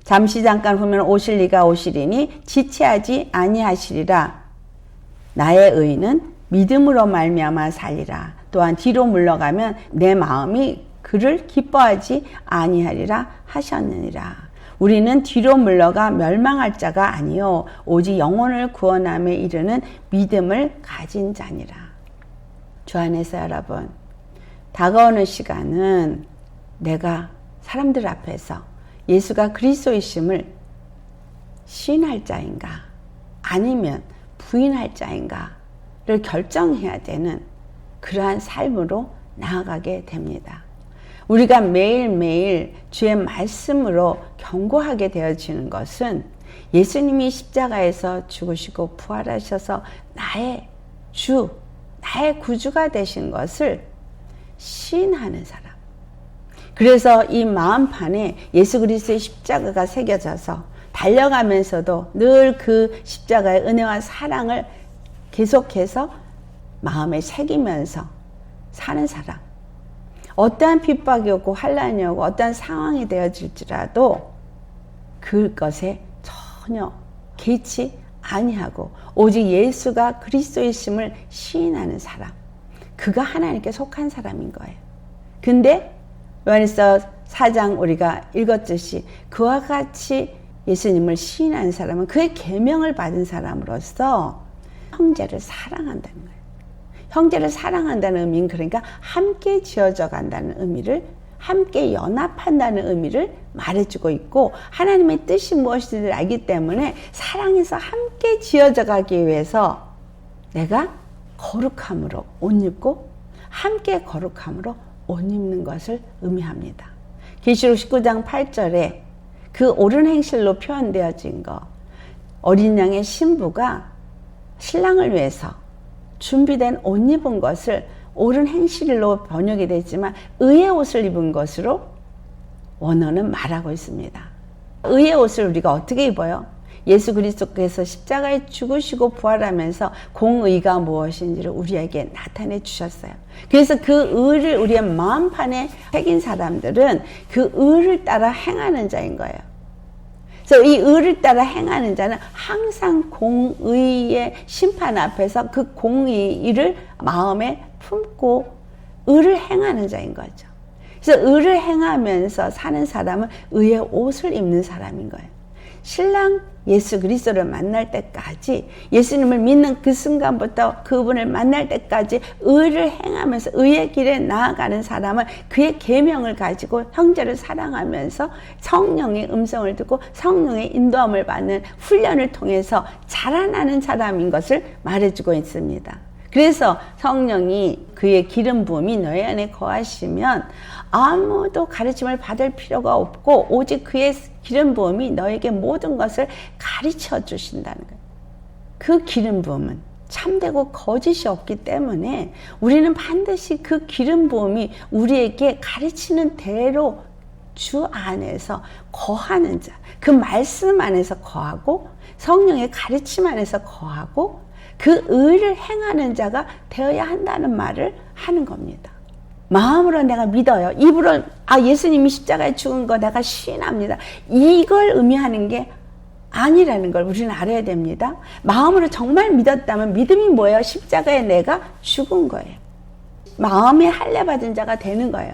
잠시 잠깐 후면 오실 이가 오시리니 지체하지 아니하시리라. 나의 의는 믿음으로 말미암아 살리라. 또한 뒤로 물러가면 내 마음이 그를 기뻐하지 아니하리라 하셨느니라. 우리는 뒤로 물러가 멸망할 자가 아니요 오직 영혼을 구원함에 이르는 믿음을 가진 자니라. 주 안에서 여러분, 다가오는 시간은 내가 사람들 앞에서 예수가 그리스도이심을 시인할 자인가 아니면 부인할 자인가를 결정해야 되는 그러한 삶으로 나아가게 됩니다. 우리가 매일매일 주의 말씀으로 경고하게 되어지는 것은 예수님이 십자가에서 죽으시고 부활하셔서 나의 주, 나의 구주가 되신 것을 시인하는 사람. 그래서 이 마음판에 예수 그리스도의 십자가가 새겨져서 달려가면서도 늘 그 십자가의 은혜와 사랑을 계속해서 마음에 새기면서 사는 사람. 어떠한 핍박이 오고 환난이 오고 어떠한 상황이 되어질지라도 그것에 전혀 개의치 아니하고 오직 예수가 그리스도이심을 시인하는 사람. 그가 하나님께 속한 사람인 거예요. 근데 요한일서 4장 우리가 읽었듯이 그와 같이 예수님을 시인하는 사람은 그의 계명을 받은 사람으로서 형제를 사랑한다는 거예요. 형제를 사랑한다는 의미는 그러니까 함께 지어져 간다는 의미를, 함께 연합한다는 의미를 말해주고 있고, 하나님의 뜻이 무엇인지를 알기 때문에 사랑해서 함께 지어져 가기 위해서 내가 거룩함으로 옷 입고 함께 거룩함으로 옷 입는 것을 의미합니다. 계시록 19장 8절에 그 옳은 행실로 표현되어진 것, 어린 양의 신부가 신랑을 위해서 준비된 옷 입은 것을 옳은 행실로 번역이 되지만 의의 옷을 입은 것으로 원어는 말하고 있습니다. 의의 옷을 우리가 어떻게 입어요? 예수 그리스도께서 십자가에 죽으시고 부활하면서 공의가 무엇인지를 우리에게 나타내 주셨어요. 그래서 그 의를 우리의 마음판에 새긴 사람들은 그 의를 따라 행하는 자인 거예요. 그래서 이 의를 따라 행하는 자는 항상 공의의 심판 앞에서 그 공의를 마음에 품고 의를 행하는 자인 거죠. 그래서 의를 행하면서 사는 사람은 의의 옷을 입는 사람인 거예요. 신랑 예수 그리스도를 만날 때까지, 예수님을 믿는 그 순간부터 그분을 만날 때까지 의를 행하면서 의의 길에 나아가는 사람은 그의 계명을 가지고 형제를 사랑하면서 성령의 음성을 듣고 성령의 인도함을 받는 훈련을 통해서 자라나는 사람인 것을 말해주고 있습니다. 그래서 성령이 그의 기름 부음이 너희 안에 거하시면 아무도 가르침을 받을 필요가 없고 오직 그의 기름 부음이 너에게 모든 것을 가르쳐 주신다는 거예요. 그 기름 부음은 참되고 거짓이 없기 때문에 우리는 반드시 그 기름 부음이 우리에게 가르치는 대로 주 안에서 거하는 자, 그 말씀 안에서 거하고 성령의 가르침 안에서 거하고 그 의를 행하는 자가 되어야 한다는 말을 하는 겁니다. 마음으로 내가 믿어요. 입으로 예수님이 십자가에 죽은 거 내가 시인합니다. 이걸 의미하는 게 아니라는 걸 우리는 알아야 됩니다. 마음으로 정말 믿었다면 믿음이 뭐예요? 십자가에 내가 죽은 거예요. 마음에 할례 받은 자가 되는 거예요.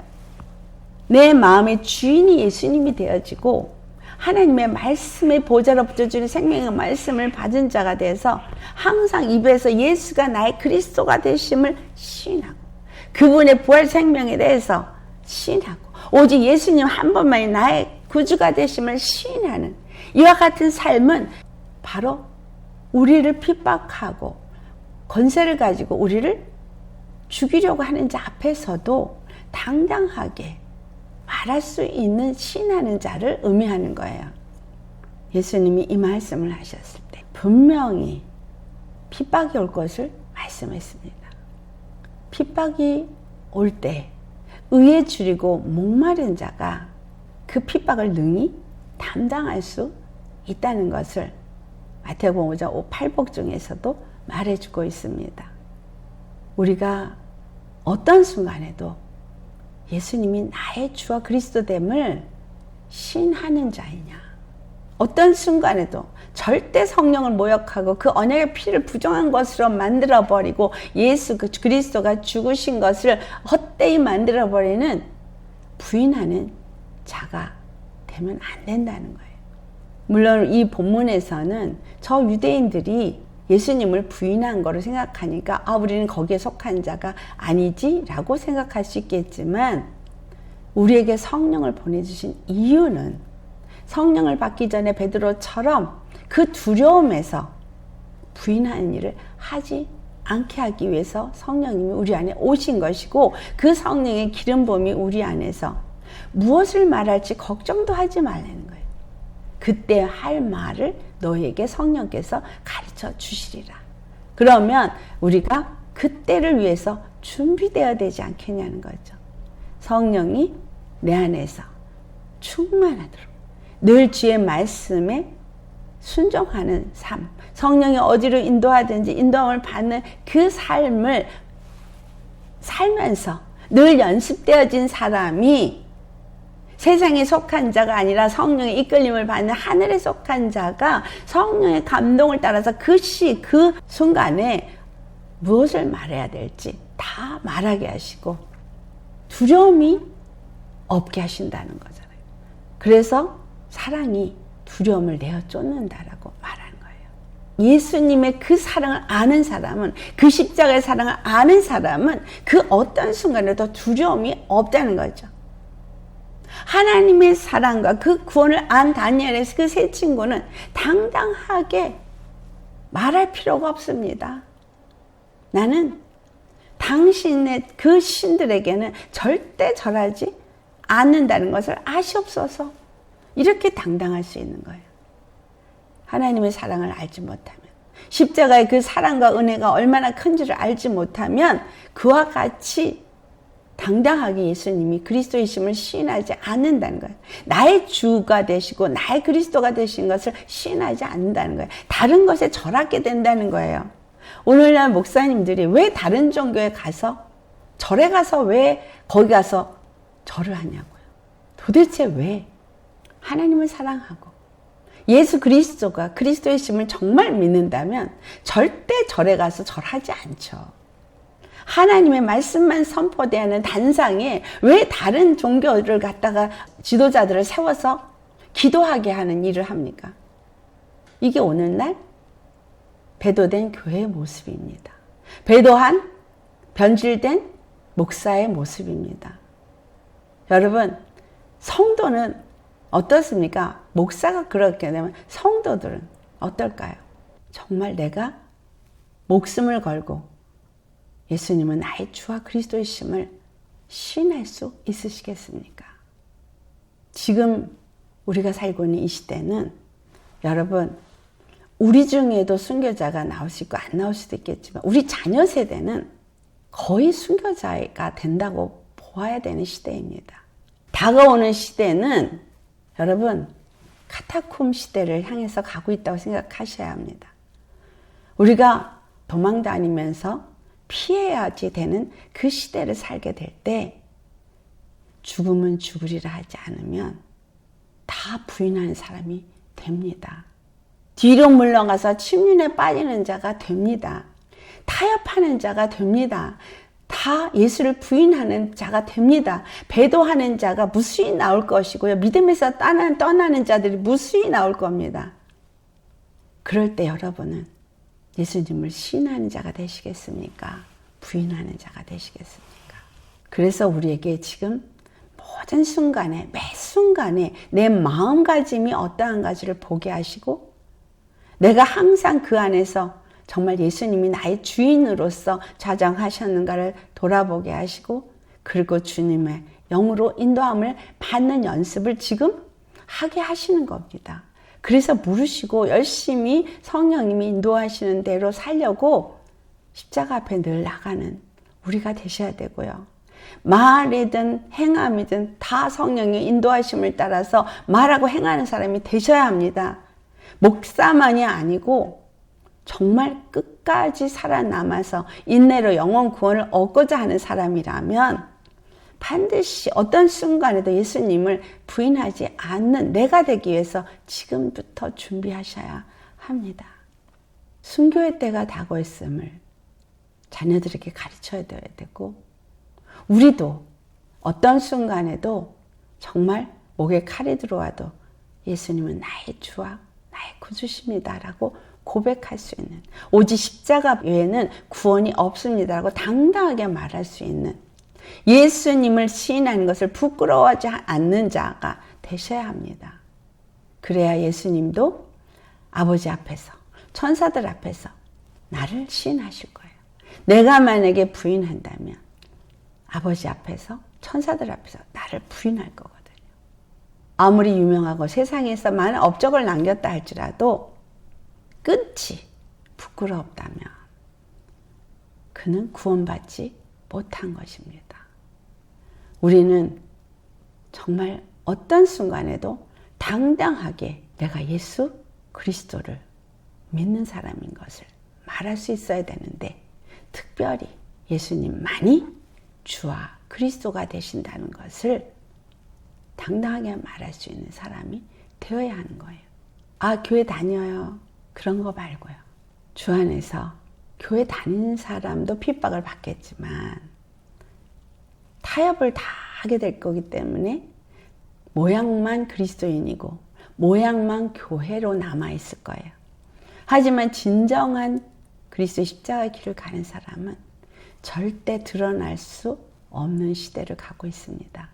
내 마음의 주인이 예수님이 되어지고 하나님의 말씀의 보좌로 붙여주는 생명의 말씀을 받은 자가 돼서 항상 입에서 예수가 나의 그리스도가 되심을 시인하고 그분의 부활 생명에 대해서 시인하고 오직 예수님 한 번만이 나의 구주가 되심을 시인하는 이와 같은 삶은 바로 우리를 핍박하고 권세를 가지고 우리를 죽이려고 하는 자 앞에서도 당당하게 말할 수 있는 시인하는 자를 의미하는 거예요. 예수님이 이 말씀을 하셨을 때 분명히 핍박이 올 것을 말씀했습니다. 핍박이 올 때 의에 줄이고 목마른 자가 그 핍박을 능히 담당할 수 있다는 것을 마태복음 5장 8복 중에서도 말해주고 있습니다. 우리가 어떤 순간에도 예수님이 나의 주와 그리스도됨을 시인하는 자이냐, 어떤 순간에도 절대 성령을 모욕하고 그 언약의 피를 부정한 것으로 만들어버리고 예수 그리스도가 죽으신 것을 헛되이 만들어버리는 부인하는 자가 되면 안 된다는 거예요. 물론 이 본문에서는 저 유대인들이 예수님을 부인한 거로 생각하니까 우리는 거기에 속한 자가 아니지 라고 생각할 수 있겠지만, 우리에게 성령을 보내주신 이유는 성령을 받기 전에 베드로처럼 그 두려움에서 부인하는 일을 하지 않게 하기 위해서 성령님이 우리 안에 오신 것이고, 그 성령의 기름 부음이 우리 안에서 무엇을 말할지 걱정도 하지 말라는 거예요. 그때 할 말을 너에게 성령께서 가르쳐 주시리라. 그러면 우리가 그때를 위해서 준비되어야 되지 않겠냐는 거죠. 성령이 내 안에서 충만하도록 늘 주의 말씀에 순종하는 삶, 성령이 어디로 인도하든지 인도함을 받는 그 삶을 살면서 늘 연습되어진 사람이 세상에 속한 자가 아니라 성령의 이끌림을 받는 하늘에 속한 자가 성령의 감동을 따라서 그 순간에 무엇을 말해야 될지 다 말하게 하시고 두려움이 없게 하신다는 거잖아요. 그래서 사랑이 두려움을 내어 쫓는다라고 말하는 거예요. 예수님의 그 사랑을 아는 사람은, 그 십자가의 사랑을 아는 사람은 그 어떤 순간에도 두려움이 없다는 거죠. 하나님의 사랑과 그 구원을 안 다니엘의 그 세 친구는 당당하게 말할 필요가 없습니다. 나는 당신의 그 신들에게는 절대 절하지 않는다는 것을 아시옵소서. 이렇게 당당할 수 있는 거예요. 하나님의 사랑을 알지 못하면, 십자가의 그 사랑과 은혜가 얼마나 큰지를 알지 못하면 그와 같이 당당하게 예수님이 그리스도이심을 시인하지 않는다는 거예요. 나의 주가 되시고 나의 그리스도가 되신 것을 시인하지 않는다는 거예요. 다른 것에 절하게 된다는 거예요. 오늘날 목사님들이 왜 다른 종교에 가서, 절에 가서 왜 거기 가서 절을 하냐고요. 도대체 왜? 하나님을 사랑하고 예수 그리스도가 그리스도이심을 정말 믿는다면 절대 절에 가서 절하지 않죠. 하나님의 말씀만 선포되는 단상에 왜 다른 종교를 갖다가 지도자들을 세워서 기도하게 하는 일을 합니까? 이게 오늘날 배도된 교회의 모습입니다. 배도한, 변질된 목사의 모습입니다. 여러분, 성도는 어떻습니까? 목사가 그렇게 되면 성도들은 어떨까요? 정말 내가 목숨을 걸고 예수님은 나의 주와 그리스도이심을 시인할 수 있으시겠습니까? 지금 우리가 살고 있는 이 시대는, 여러분, 우리 중에도 순교자가 나올 수 있고 안 나올 수도 있겠지만 우리 자녀 세대는 거의 순교자가 된다고 보아야 되는 시대입니다. 다가오는 시대는 여러분 카타콤 시대를 향해서 가고 있다고 생각하셔야 합니다. 우리가 도망 다니면서 피해야지 되는 그 시대를 살게 될 때 죽음은 죽으리라 하지 않으면 다 부인하는 사람이 됩니다. 뒤로 물러가서 침륜에 빠지는 자가 됩니다. 타협하는 자가 됩니다. 다 예수를 부인하는 자가 됩니다. 배도하는 자가 무수히 나올 것이고요. 믿음에서 떠나는 자들이 무수히 나올 겁니다. 그럴 때 여러분은 예수님을 시인하는 자가 되시겠습니까? 부인하는 자가 되시겠습니까? 그래서 우리에게 지금 모든 순간에, 매 순간에 내 마음가짐이 어떠한가지를 보게 하시고, 내가 항상 그 안에서 정말 예수님이 나의 주인으로서 좌정하셨는가를 돌아보게 하시고, 그리고 주님의 영으로 인도함을 받는 연습을 지금 하게 하시는 겁니다. 그래서 물으시고 열심히 성령님이 인도하시는 대로 살려고 십자가 앞에 늘 나가는 우리가 되셔야 되고요. 말이든 행함이든 다 성령의 인도하심을 따라서 말하고 행하는 사람이 되셔야 합니다. 목사만이 아니고 정말 끝까지 살아남아서 인내로 영원 구원을 얻고자 하는 사람이라면 반드시 어떤 순간에도 예수님을 부인하지 않는 내가 되기 위해서 지금부터 준비하셔야 합니다. 순교의 때가 다가왔음을 자녀들에게 가르쳐야 되고, 우리도 어떤 순간에도 정말 목에 칼이 들어와도 예수님은 나의 주와 나의 구주십니다라고 고백할 수 있는, 오직 십자가 외에는 구원이 없습니다라고 당당하게 말할 수 있는, 예수님을 시인하는 것을 부끄러워하지 않는 자가 되셔야 합니다. 그래야 예수님도 아버지 앞에서, 천사들 앞에서 나를 시인하실 거예요. 내가 만약에 부인한다면 아버지 앞에서, 천사들 앞에서 나를 부인할 거거든요. 아무리 유명하고 세상에서 많은 업적을 남겼다 할지라도 끝이 부끄럽다면 그는 구원받지 못한 것입니다. 우리는 정말 어떤 순간에도 당당하게 내가 예수 그리스도를 믿는 사람인 것을 말할 수 있어야 되는데, 특별히 예수님만이 주와 그리스도가 되신다는 것을 당당하게 말할 수 있는 사람이 되어야 하는 거예요. 아, 교회 다녀요. 그런 거 말고요. 주 안에서 교회 다니는 사람도 핍박을 받겠지만 타협을 다 하게 될 거기 때문에 모양만 그리스도인이고 모양만 교회로 남아있을 거예요. 하지만 진정한 그리스도 십자가의 길을 가는 사람은 절대 드러날 수 없는 시대를 가고 있습니다.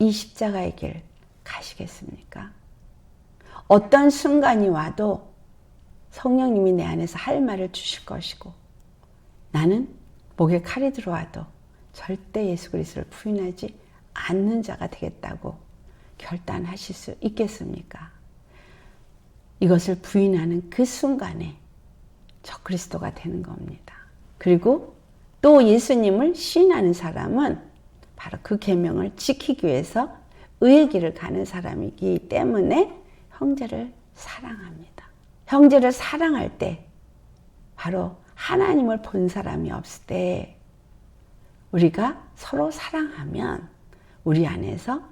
이 십자가의 길 가시겠습니까? 어떤 순간이 와도 성령님이 내 안에서 할 말을 주실 것이고, 나는 목에 칼이 들어와도 절대 예수 그리스도를 부인하지 않는 자가 되겠다고 결단하실 수 있겠습니까? 이것을 부인하는 그 순간에 적그리스도가 되는 겁니다. 그리고 또 예수님을 시인하는 사람은 바로 그 계명을 지키기 위해서 의의 길을 가는 사람이기 때문에 형제를 사랑합니다. 형제를 사랑할 때 바로 하나님을 본 사람이 없을 때 우리가 서로 사랑하면 우리 안에서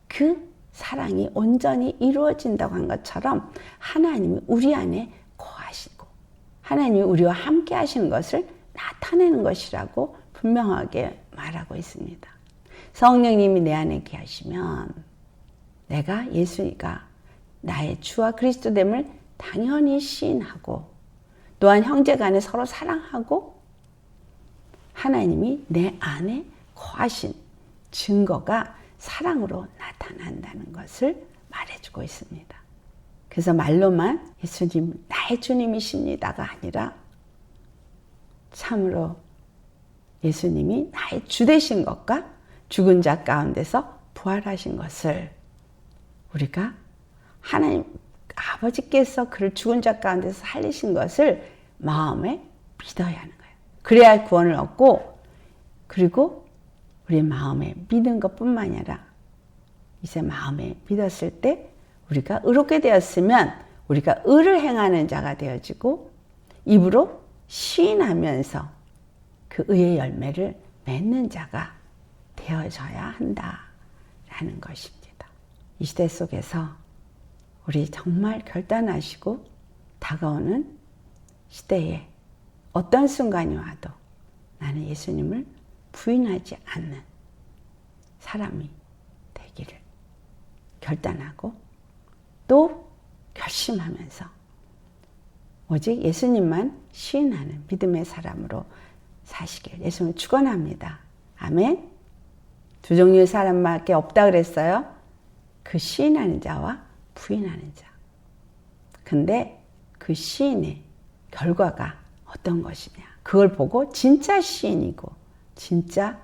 그 사랑이 온전히 이루어진다고 한 것처럼 하나님이 우리 안에 거하시고 하나님이 우리와 함께 하시는 것을 나타내는 것이라고 분명하게 말하고 있습니다. 성령님이 내 안에 계시면 내가 예수가 나의 주와 그리스도됨을 당연히 시인하고, 또한 형제간에 서로 사랑하고 하나님이 내 안에 거하신 증거가 사랑으로 나타난다는 것을 말해주고 있습니다. 그래서 말로만 예수님 나의 주님이십니다가 아니라 참으로 예수님이 나의 주 되신 것과 죽은 자 가운데서 부활하신 것을 우리가 하나님 아버지께서 그를 죽은 자 가운데서 살리신 것을 마음에 믿어야 하는 거예요. 그래야 구원을 얻고, 그리고 우리 마음에 믿은 것뿐만 아니라 이제 마음에 믿었을 때 우리가 의롭게 되었으면 우리가 의를 행하는 자가 되어지고 입으로 시인하면서 그 의의 열매를 맺는 자가 되어져야 한다라는 것입니다. 이 시대 속에서 우리 정말 결단하시고 다가오는 시대에 어떤 순간이 와도 나는 예수님을 부인하지 않는 사람이 되기를 결단하고 또 결심하면서 오직 예수님만 시인하는 믿음의 사람으로 사시길 예수님을 축원합니다. 아멘. 두 종류의 사람밖에 없다 그랬어요. 그 시인하는 자와 부인하는 자. 근데 그 시인의 결과가 어떤 것이냐. 그걸 보고 진짜 시인이고 진짜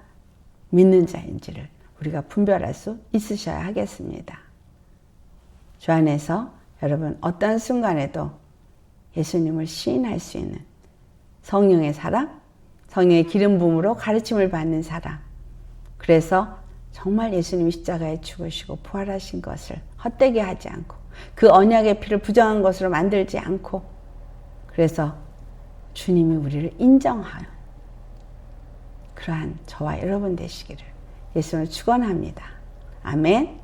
믿는 자인지를 우리가 분별할 수 있으셔야 하겠습니다. 주 안에서 여러분 어떤 순간에도 예수님을 시인할 수 있는 성령의 사람, 성령의 기름 부음으로 가르침을 받는 사람, 그래서 정말 예수님이 십자가에 죽으시고 부활하신 것을 헛되게 하지 않고 그 언약의 피를 부정한 것으로 만들지 않고, 그래서 주님이 우리를 인정하는 그러한 저와 여러분 되시기를 예수님을 축원합니다. 아멘.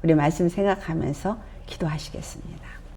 우리 말씀 생각하면서 기도하시겠습니다.